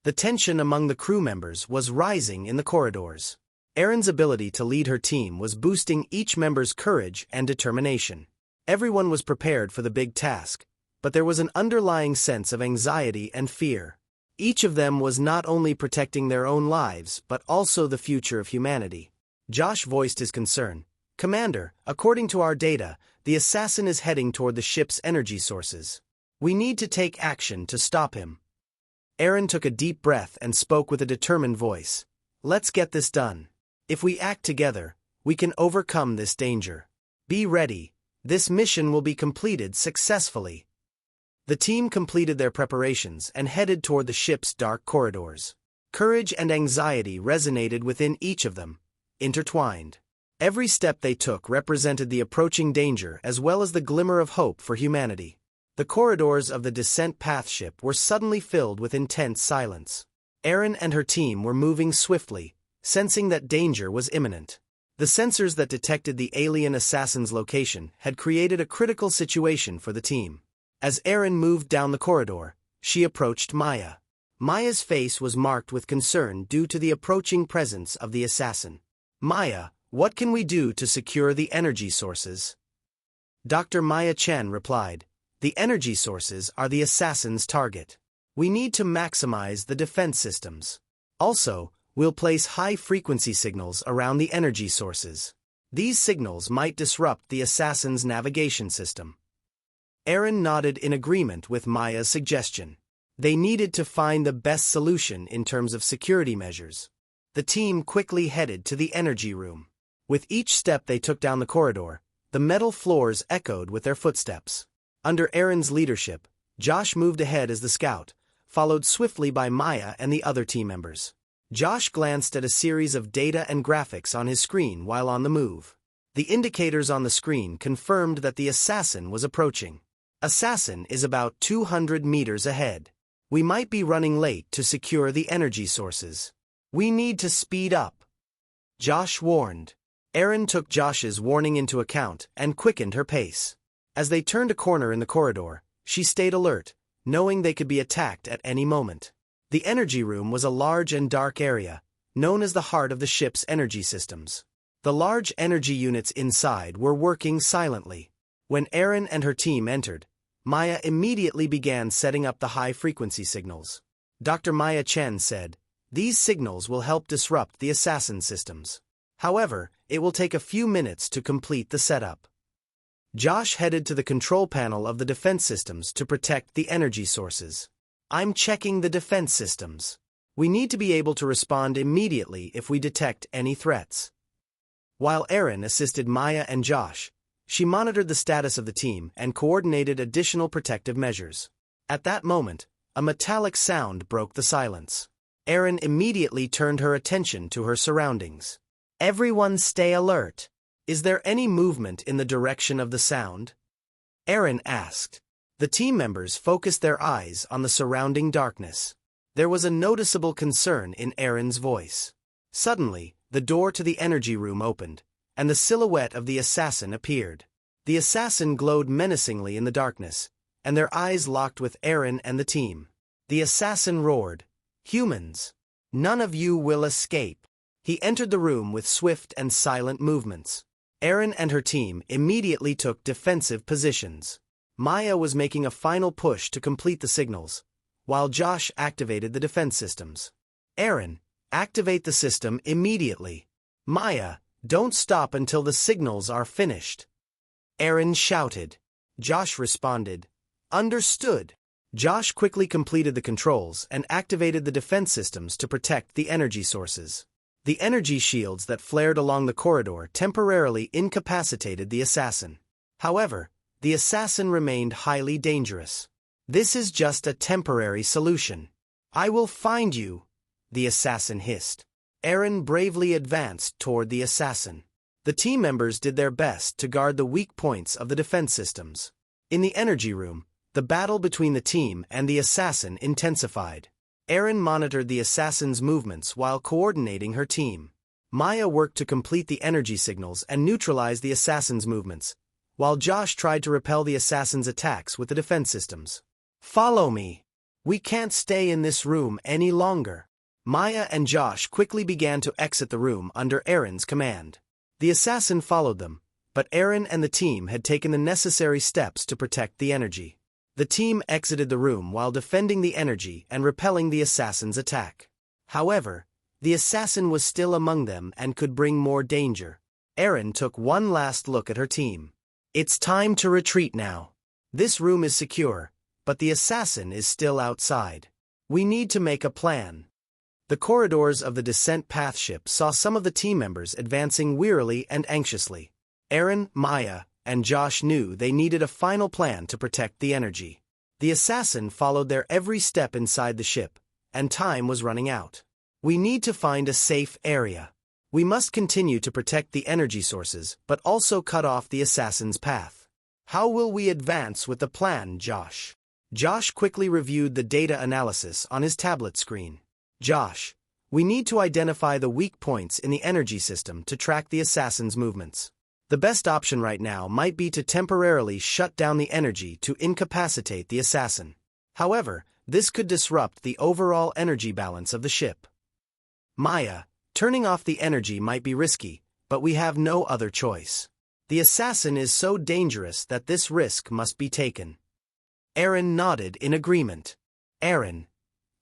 The tension among the crew members was rising in the corridors. Erin's ability to lead her team was boosting each member's courage and determination. Everyone was prepared for the big task, but there was an underlying sense of anxiety and fear. Each of them was not only protecting their own lives but also the future of humanity. Josh voiced his concern. "Commander, according to our data, the assassin is heading toward the ship's energy sources. We need to take action to stop him." Erin took a deep breath and spoke with a determined voice. "Let's get this done. If we act together, we can overcome this danger. Be ready. This mission will be completed successfully." The team completed their preparations and headed toward the ship's dark corridors. Courage and anxiety resonated within each of them, intertwined. Every step they took represented the approaching danger as well as the glimmer of hope for humanity. The corridors of the descent path ship were suddenly filled with intense silence. Erin and her team were moving swiftly, sensing that danger was imminent. The sensors that detected the alien assassin's location had created a critical situation for the team. As Erin moved down the corridor, she approached Maya. Maya's face was marked with concern due to the approaching presence of the assassin. "Maya, what can we do to secure the energy sources?" Dr. Maya Chen replied, "The energy sources are the assassin's target. We need to maximize the defense systems. Also, we'll place high-frequency signals around the energy sources. These signals might disrupt the assassin's navigation system." Erin nodded in agreement with Maya's suggestion. They needed to find the best solution in terms of security measures. The team quickly headed to the energy room. With each step they took down the corridor, the metal floors echoed with their footsteps. Under Erin's leadership, Josh moved ahead as the scout, followed swiftly by Maya and the other team members. Josh glanced at a series of data and graphics on his screen while on the move. The indicators on the screen confirmed that the assassin was approaching. "Assassin is about 200 meters ahead. We might be running late to secure the energy sources. We need to speed up," Josh warned. Erin took Josh's warning into account and quickened her pace. As they turned a corner in the corridor, she stayed alert, knowing they could be attacked at any moment. The energy room was a large and dark area, known as the heart of the ship's energy systems. The large energy units inside were working silently. When Erin and her team entered, Maya immediately began setting up the high-frequency signals. Dr. Maya Chen said, "These signals will help disrupt the assassin systems. However, it will take a few minutes to complete the setup." Josh headed to the control panel of the defense systems to protect the energy sources. "I'm checking the defense systems. We need to be able to respond immediately if we detect any threats." While Erin assisted Maya and Josh, she monitored the status of the team and coordinated additional protective measures. At that moment, a metallic sound broke the silence. Erin immediately turned her attention to her surroundings. "Everyone stay alert. Is there any movement in the direction of the sound?" Erin asked. The team members focused their eyes on the surrounding darkness. There was a noticeable concern in Erin's voice. Suddenly, the door to the energy room opened, and the silhouette of the assassin appeared. The assassin glowed menacingly in the darkness, and their eyes locked with Erin and the team. The assassin roared, "Humans! None of you will escape!" He entered the room with swift and silent movements. Erin and her team immediately took defensive positions. Maya was making a final push to complete the signals, while Josh activated the defense systems. "Erin, activate the system immediately. Maya, don't stop until the signals are finished." Erin shouted. Josh responded, "Understood." Josh quickly completed the controls and activated the defense systems to protect the energy sources. The energy shields that flared along the corridor temporarily incapacitated the assassin. However, the assassin remained highly dangerous. "This is just a temporary solution. I will find you," the assassin hissed. Erin bravely advanced toward the assassin. The team members did their best to guard the weak points of the defense systems. In the energy room, the battle between the team and the assassin intensified. Erin monitored the assassin's movements while coordinating her team. Maya worked to complete the energy signals and neutralize the assassin's movements, while Josh tried to repel the assassin's attacks with the defense systems. "Follow me," We can't stay in this room any longer. Maya and Josh quickly began to exit the room under Aaron's command. The assassin followed them, but Aaron and the team had taken the necessary steps to protect the energy. The team exited the room while defending the energy and repelling the assassin's attack. However, the assassin was still among them and could bring more danger. Aaron took one last look at her team. It's time to retreat now. This room is secure, but the assassin is still outside. We need to make a plan. The corridors of the descent path ship saw some of the team members advancing wearily and anxiously. Aaron, Maya, and Josh knew they needed a final plan to protect the energy. The assassin followed their every step inside the ship, and time was running out. We need to find a safe area. We must continue to protect the energy sources, but also cut off the assassin's path. How will we advance with the plan, Josh? Josh quickly reviewed the data analysis on his tablet screen. Josh, we need to identify the weak points in the energy system to track the assassin's movements. The best option right now might be to temporarily shut down the energy to incapacitate the assassin. However, this could disrupt the overall energy balance of the ship. Maya, turning off the energy might be risky, but we have no other choice. The assassin is so dangerous that this risk must be taken. Aaron nodded in agreement. Aaron,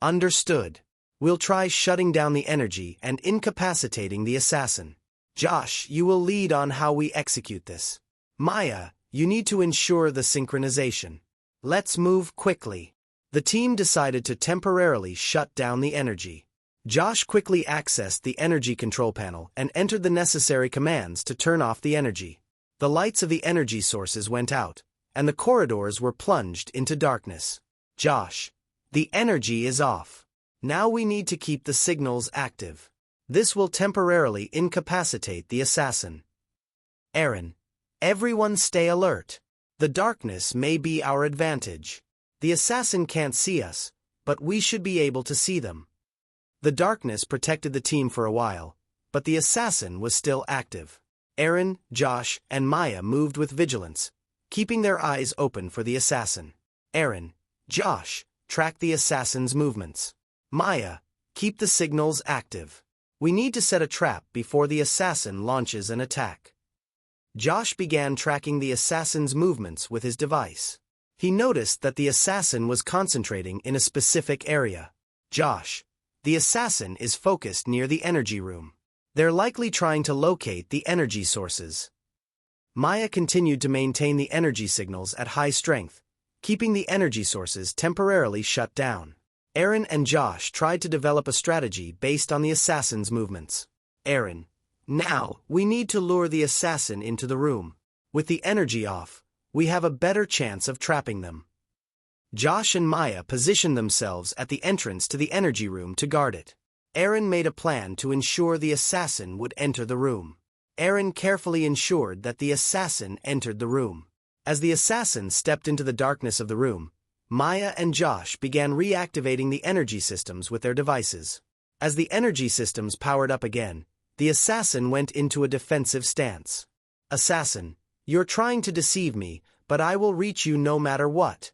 understood. We'll try shutting down the energy and incapacitating the assassin. Josh, you will lead on how we execute this. Maya, you need to ensure the synchronization. Let's move quickly. The team decided to temporarily shut down the energy. Josh quickly accessed the energy control panel and entered the necessary commands to turn off the energy. The lights of the energy sources went out, and the corridors were plunged into darkness. Josh, the energy is off. Now we need to keep the signals active. This will temporarily incapacitate the assassin. Aaron, everyone stay alert. The darkness may be our advantage. The assassin can't see us, but we should be able to see them. The darkness protected the team for a while, but the assassin was still active. Aaron, Josh, and Maya moved with vigilance, keeping their eyes open for the assassin. Aaron, Josh, track the assassin's movements. Maya, keep the signals active. We need to set a trap before the assassin launches an attack. Josh began tracking the assassin's movements with his device. He noticed that the assassin was concentrating in a specific area. Josh, the assassin is focused near the energy room. They're likely trying to locate the energy sources. Maya continued to maintain the energy signals at high strength, keeping the energy sources temporarily shut down. Aaron and Josh tried to develop a strategy based on the assassin's movements. Aaron, now, we need to lure the assassin into the room. With the energy off, we have a better chance of trapping them. Josh and Maya positioned themselves at the entrance to the energy room to guard it. Aaron made a plan to ensure the assassin would enter the room. Aaron carefully ensured that the assassin entered the room. As the assassin stepped into the darkness of the room, Maya and Josh began reactivating the energy systems with their devices. As the energy systems powered up again, the assassin went into a defensive stance. Assassin, you're trying to deceive me, but I will reach you no matter what.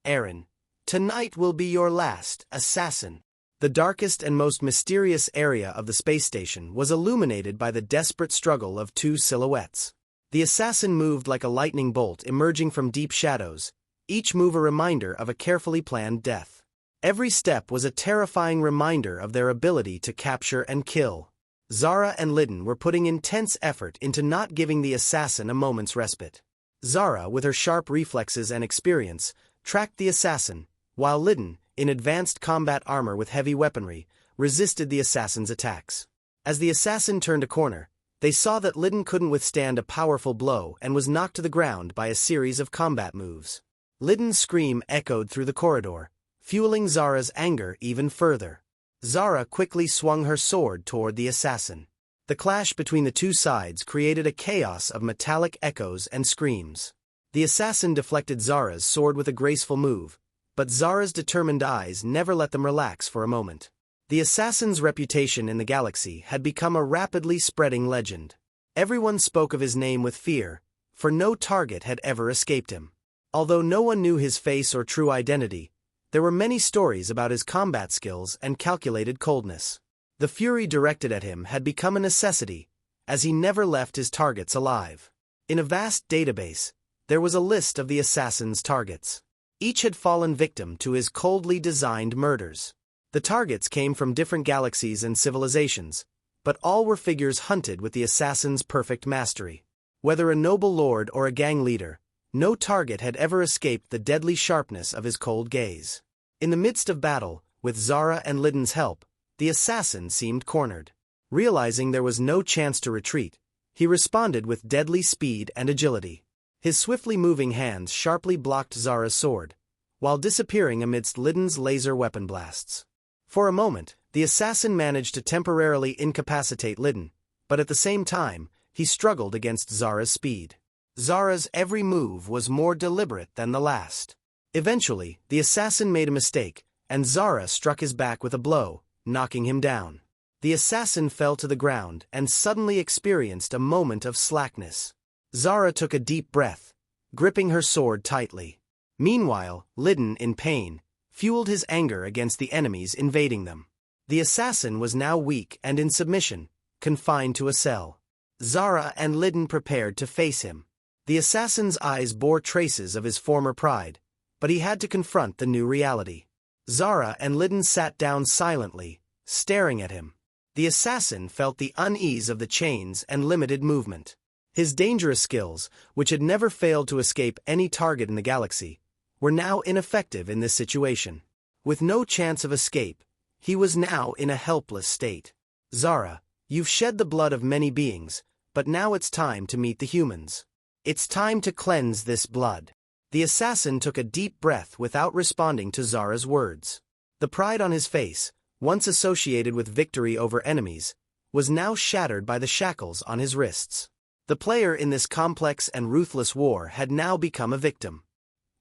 Aaron, tonight will be your last, assassin. The darkest and most mysterious area of the space station was illuminated by the desperate struggle of two silhouettes. The assassin moved like a lightning bolt emerging from deep shadows, each move a reminder of a carefully planned death. Every step was a terrifying reminder of their ability to capture and kill. Zara and Lidden were putting intense effort into not giving the assassin a moment's respite. Zara, with her sharp reflexes and experience, tracked the assassin, while Lidden, in advanced combat armor with heavy weaponry, resisted the assassin's attacks. As the assassin turned a corner, they saw that Lidden couldn't withstand a powerful blow and was knocked to the ground by a series of combat moves. Lidden's scream echoed through the corridor, fueling Zara's anger even further. Zara quickly swung her sword toward the assassin. The clash between the two sides created a chaos of metallic echoes and screams. The assassin deflected Zara's sword with a graceful move, but Zara's determined eyes never let them relax for a moment. The assassin's reputation in the galaxy had become a rapidly spreading legend. Everyone spoke of his name with fear, for no target had ever escaped him. Although no one knew his face or true identity, There were many stories about his combat skills and calculated coldness. The fury directed at him had become a necessity, as he never left his targets alive. In a vast database, there was a list of the assassin's targets. Each had fallen victim to his coldly designed murders. The targets came from different galaxies and civilizations, but all were figures hunted with the assassin's perfect mastery. Whether a noble lord or a gang leader, no target had ever escaped the deadly sharpness of his cold gaze. In the midst of battle, with Zara and Lidden's help, the assassin seemed cornered. Realizing there was no chance to retreat, he responded with deadly speed and agility. His swiftly moving hands sharply blocked Zara's sword, while disappearing amidst Lidden's laser weapon blasts. For a moment, the assassin managed to temporarily incapacitate Lidden, but at the same time, he struggled against Zara's speed. Zara's every move was more deliberate than the last. Eventually, the assassin made a mistake, and Zara struck his back with a blow, knocking him down. The assassin fell to the ground and suddenly experienced a moment of slackness. Zara took a deep breath, gripping her sword tightly. Meanwhile, Lidden, in pain, fueled his anger against the enemies invading them. The assassin was now weak and in submission, confined to a cell. Zara and Lidden prepared to face him. The assassin's eyes bore traces of his former pride, but he had to confront the new reality. Zara and Lidden sat down silently, staring at him. The assassin felt the unease of the chains and limited movement. His dangerous skills, which had never failed to escape any target in the galaxy, were now ineffective in this situation. With no chance of escape, he was now in a helpless state. Zara, you've shed the blood of many beings, but now it's time to meet the humans. It's time to cleanse this blood. The assassin took a deep breath without responding to Zara's words. The pride on his face, once associated with victory over enemies, was now shattered by the shackles on his wrists. The player in this complex and ruthless war had now become a victim.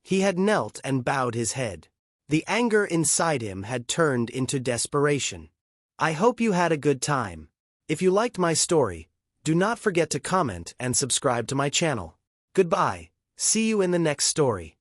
He had knelt and bowed his head. The anger inside him had turned into desperation. I hope you had a good time. If you liked my story, do not forget to comment and subscribe to my channel. Goodbye. See you in the next story.